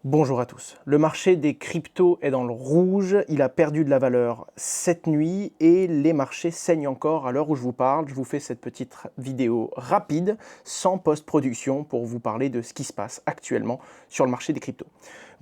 Bonjour à tous. Le marché des cryptos est dans le rouge, il a perdu de la valeur cette nuit et les marchés saignent encore à l'heure où je vous parle. Je vous fais cette petite vidéo rapide, sans post-production, pour vous parler de ce qui se passe actuellement sur le marché des cryptos.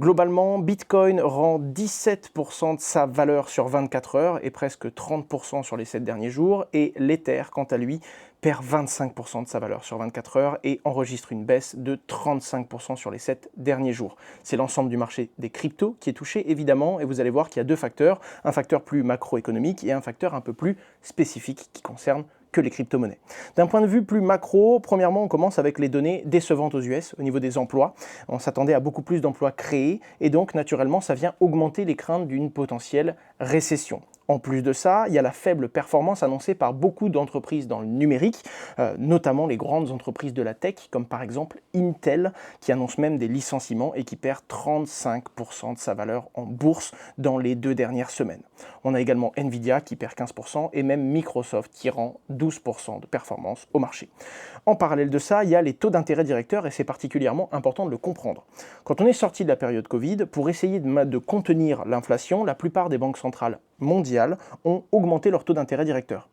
Globalement, Bitcoin rend 17% de sa valeur sur 24 heures et presque 30% sur les 7 derniers jours, et l'Ether, quant à lui, perd 25% de sa valeur sur 24 heures et enregistre une baisse de 35% sur les 7 derniers jours. C'est l'ensemble du marché des cryptos qui est touché évidemment, et vous allez voir qu'il y a deux facteurs, un facteur plus macroéconomique et un facteur un peu plus spécifique qui concerne que les crypto-monnaies. D'un point de vue plus macro, premièrement, on commence avec les données décevantes aux US au niveau des emplois. On s'attendait à beaucoup plus d'emplois créés et donc naturellement ça vient augmenter les craintes d'une potentielle récession. En plus de ça, il y a la faible performance annoncée par beaucoup d'entreprises dans le numérique, notamment les grandes entreprises de la tech, comme par exemple Intel, qui annonce même des licenciements et qui perd 35% de sa valeur en bourse dans les 2 dernières semaines. On a également Nvidia qui perd 15% et même Microsoft qui rend 12% de performance au marché. En parallèle de ça, il y a les taux d'intérêt directeurs et c'est particulièrement important de le comprendre. Quand on est sorti de la période Covid, pour essayer de contenir l'inflation, la plupart des banques centrales mondiales ont augmenté leur taux d'intérêt directeur.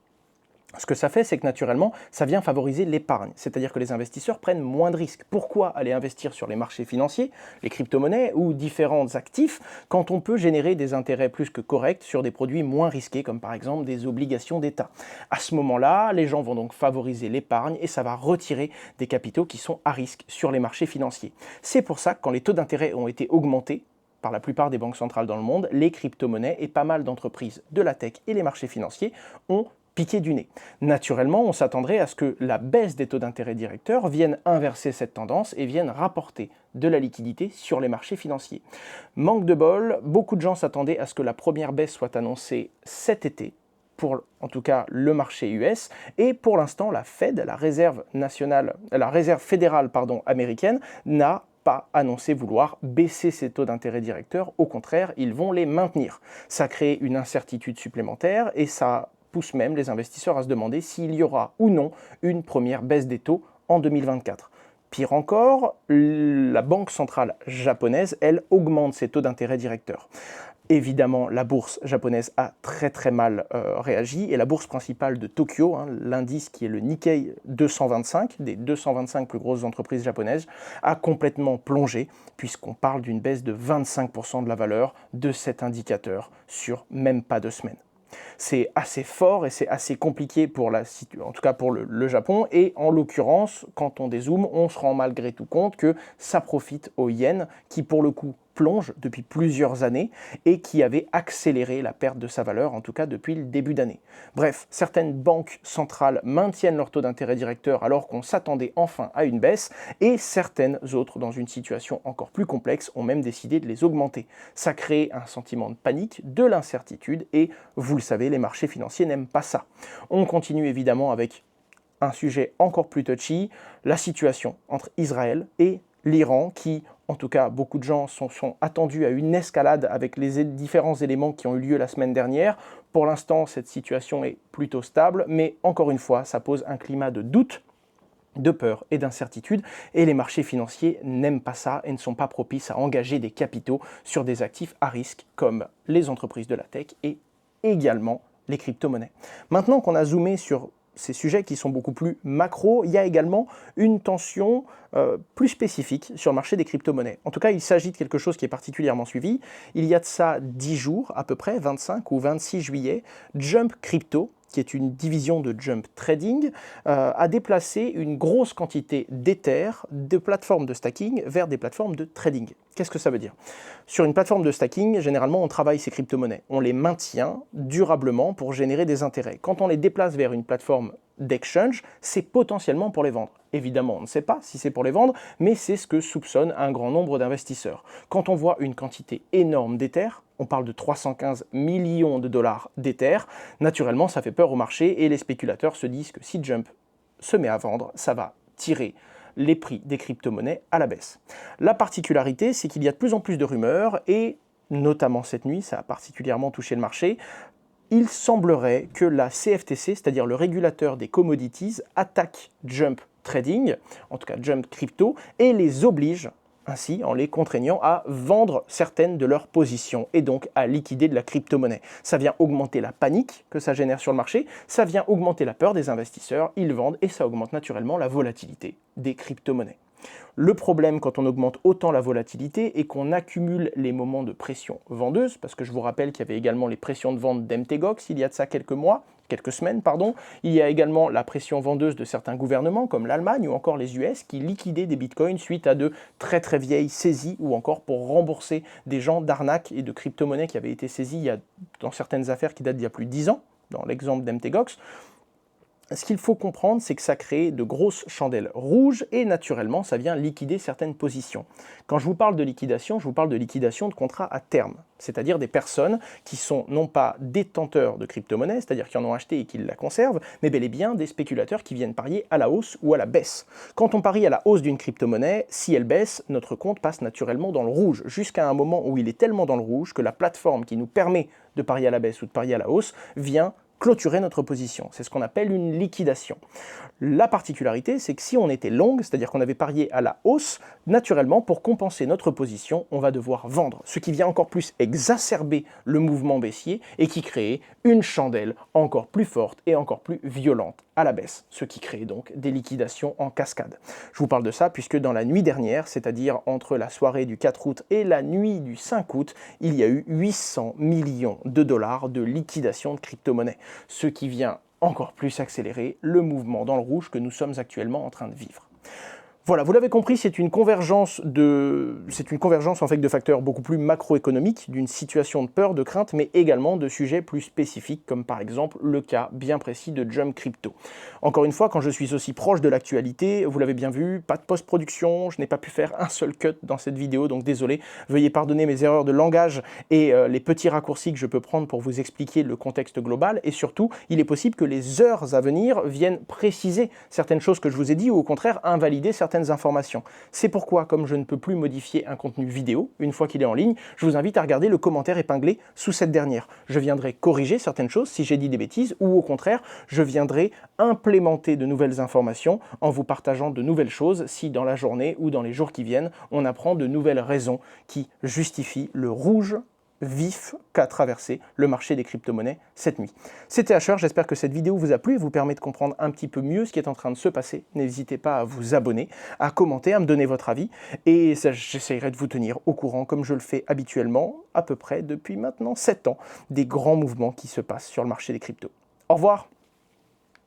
Ce que ça fait, c'est que naturellement, ça vient favoriser l'épargne, c'est-à-dire que les investisseurs prennent moins de risques. Pourquoi aller investir sur les marchés financiers, les crypto-monnaies ou différents actifs, quand on peut générer des intérêts plus que corrects sur des produits moins risqués, comme par exemple des obligations d'État? À ce moment-là, les gens vont donc favoriser l'épargne et ça va retirer des capitaux qui sont à risque sur les marchés financiers. C'est pour ça que quand les taux d'intérêt ont été augmentés, par la plupart des banques centrales dans le monde, les crypto-monnaies et pas mal d'entreprises de la tech et les marchés financiers ont piqué du nez. Naturellement, on s'attendrait à ce que la baisse des taux d'intérêt directeurs vienne inverser cette tendance et vienne rapporter de la liquidité sur les marchés financiers. Manque de bol, beaucoup de gens s'attendaient à ce que la première baisse soit annoncée cet été, pour en tout cas le marché US, et pour l'instant la Fed, la réserve fédérale américaine, n'a pas annoncé vouloir baisser ces taux d'intérêt directeurs, au contraire, ils vont les maintenir. Ça crée une incertitude supplémentaire et ça pousse même les investisseurs à se demander s'il y aura ou non une première baisse des taux en 2024. Pire encore, la Banque centrale japonaise, elle, augmente ses taux d'intérêt directeurs. Évidemment, la bourse japonaise a très mal réagi et la bourse principale de Tokyo, l'indice qui est le Nikkei 225, des 225 plus grosses entreprises japonaises, a complètement plongé puisqu'on parle d'une baisse de 25% de la valeur de cet indicateur sur même pas 2 semaines. C'est assez fort et c'est assez compliqué en tout cas pour le Japon, et en l'occurrence, quand on dézoome, on se rend malgré tout compte que ça profite au yen qui pour le coup plonge depuis plusieurs années et qui avait accéléré la perte de sa valeur, en tout cas depuis le début d'année. Bref, certaines banques centrales maintiennent leur taux d'intérêt directeur alors qu'on s'attendait enfin à une baisse, et certaines autres, dans une situation encore plus complexe, ont même décidé de les augmenter. Ça crée un sentiment de panique, de l'incertitude, et vous le savez, les marchés financiers n'aiment pas ça. On continue évidemment avec un sujet encore plus touchy, la situation entre Israël et l'Iran, qui, en tout cas, beaucoup de gens sont attendus à une escalade avec les différents éléments qui ont eu lieu la semaine dernière. Pour l'instant, cette situation est plutôt stable, mais encore une fois, ça pose un climat de doute, de peur et d'incertitude, et les marchés financiers n'aiment pas ça et ne sont pas propices à engager des capitaux sur des actifs à risque comme les entreprises de la tech et également les crypto-monnaies. Maintenant qu'on a zoomé sur ces sujets qui sont beaucoup plus macro, il y a également une tension plus spécifique sur le marché des crypto-monnaies. En tout cas, il s'agit de quelque chose qui est particulièrement suivi. Il y a de ça 10 jours, à peu près, 25 ou 26 juillet, Jump Crypto, qui est une division de Jump Trading, a déplacé une grosse quantité d'Ether de plateformes de stacking vers des plateformes de trading. Qu'est-ce que ça veut dire? Sur une plateforme de stacking, généralement, on travaille ces crypto-monnaies. On les maintient durablement pour générer des intérêts. Quand on les déplace vers une plateforme d'exchange, c'est potentiellement pour les vendre. Évidemment, on ne sait pas si c'est pour les vendre, mais c'est ce que soupçonne un grand nombre d'investisseurs. Quand on voit une quantité énorme d'Ether, on parle de 315 millions de dollars d'Ether, naturellement ça fait peur au marché et les spéculateurs se disent que si Jump se met à vendre, ça va tirer les prix des crypto-monnaies à la baisse. La particularité, c'est qu'il y a de plus en plus de rumeurs, et notamment cette nuit, ça a particulièrement touché le marché. Il semblerait que la CFTC, c'est-à-dire le régulateur des commodities, attaque Jump Trading, en tout cas Jump Crypto, et les oblige ainsi en les contraignant à vendre certaines de leurs positions et donc à liquider de la crypto-monnaie. Ça vient augmenter la panique que ça génère sur le marché, ça vient augmenter la peur des investisseurs, ils vendent et ça augmente naturellement la volatilité des crypto-monnaies. Le problème quand on augmente autant la volatilité est qu'on accumule les moments de pression vendeuse, parce que je vous rappelle qu'il y avait également les pressions de vente d'MTGOX il y a de ça quelques semaines, pardon. Il y a également la pression vendeuse de certains gouvernements comme l'Allemagne ou encore les US qui liquidaient des bitcoins suite à de très très vieilles saisies ou encore pour rembourser des gens d'arnaques et de crypto-monnaies qui avaient été saisies dans certaines affaires qui datent d'il y a plus de 10 ans, dans l'exemple d'MTGOX. Ce qu'il faut comprendre, c'est que ça crée de grosses chandelles rouges et naturellement, ça vient liquider certaines positions. Quand je vous parle de liquidation, je vous parle de liquidation de contrats à terme, c'est-à-dire des personnes qui sont non pas détenteurs de crypto-monnaies, c'est-à-dire qui en ont acheté et qui la conservent, mais bel et bien des spéculateurs qui viennent parier à la hausse ou à la baisse. Quand on parie à la hausse d'une crypto-monnaie, si elle baisse, notre compte passe naturellement dans le rouge, jusqu'à un moment où il est tellement dans le rouge que la plateforme qui nous permet de parier à la baisse ou de parier à la hausse vient clôturer notre position. C'est ce qu'on appelle une liquidation. La particularité, c'est que si on était long, c'est-à-dire qu'on avait parié à la hausse, naturellement, pour compenser notre position, on va devoir vendre, ce qui vient encore plus exacerber le mouvement baissier et qui crée une chandelle encore plus forte et encore plus violente à la baisse, ce qui crée donc des liquidations en cascade. Je vous parle de ça puisque dans la nuit dernière, c'est-à-dire entre la soirée du 4 août et la nuit du 5 août, il y a eu 800 millions de dollars de liquidation de crypto-monnaies, ce qui vient encore plus accélérer le mouvement dans le rouge que nous sommes actuellement en train de vivre. Voilà, vous l'avez compris, c'est une convergence en fait de facteurs beaucoup plus macroéconomiques, d'une situation de peur, de crainte, mais également de sujets plus spécifiques, comme par exemple le cas bien précis de Jump Crypto. Encore une fois, quand je suis aussi proche de l'actualité, vous l'avez bien vu, pas de post-production, je n'ai pas pu faire un seul cut dans cette vidéo, donc désolé, veuillez pardonner mes erreurs de langage et les petits raccourcis que je peux prendre pour vous expliquer le contexte global, et surtout, il est possible que les heures à venir viennent préciser certaines choses que je vous ai dit, ou au contraire, invalider certaines informations. C'est pourquoi, comme je ne peux plus modifier un contenu vidéo une fois qu'il est en ligne, je vous invite à regarder le commentaire épinglé sous cette dernière. Je viendrai corriger certaines choses si j'ai dit des bêtises, ou au contraire, je viendrai implémenter de nouvelles informations en vous partageant de nouvelles choses si dans la journée ou dans les jours qui viennent, on apprend de nouvelles raisons qui justifient le rouge vif qu'a traversé le marché des crypto-monnaies cette nuit. C'était Asher, j'espère que cette vidéo vous a plu et vous permet de comprendre un petit peu mieux ce qui est en train de se passer. N'hésitez pas à vous abonner, à commenter, à me donner votre avis et j'essaierai de vous tenir au courant comme je le fais habituellement, à peu près depuis maintenant 7 ans, des grands mouvements qui se passent sur le marché des cryptos. Au revoir!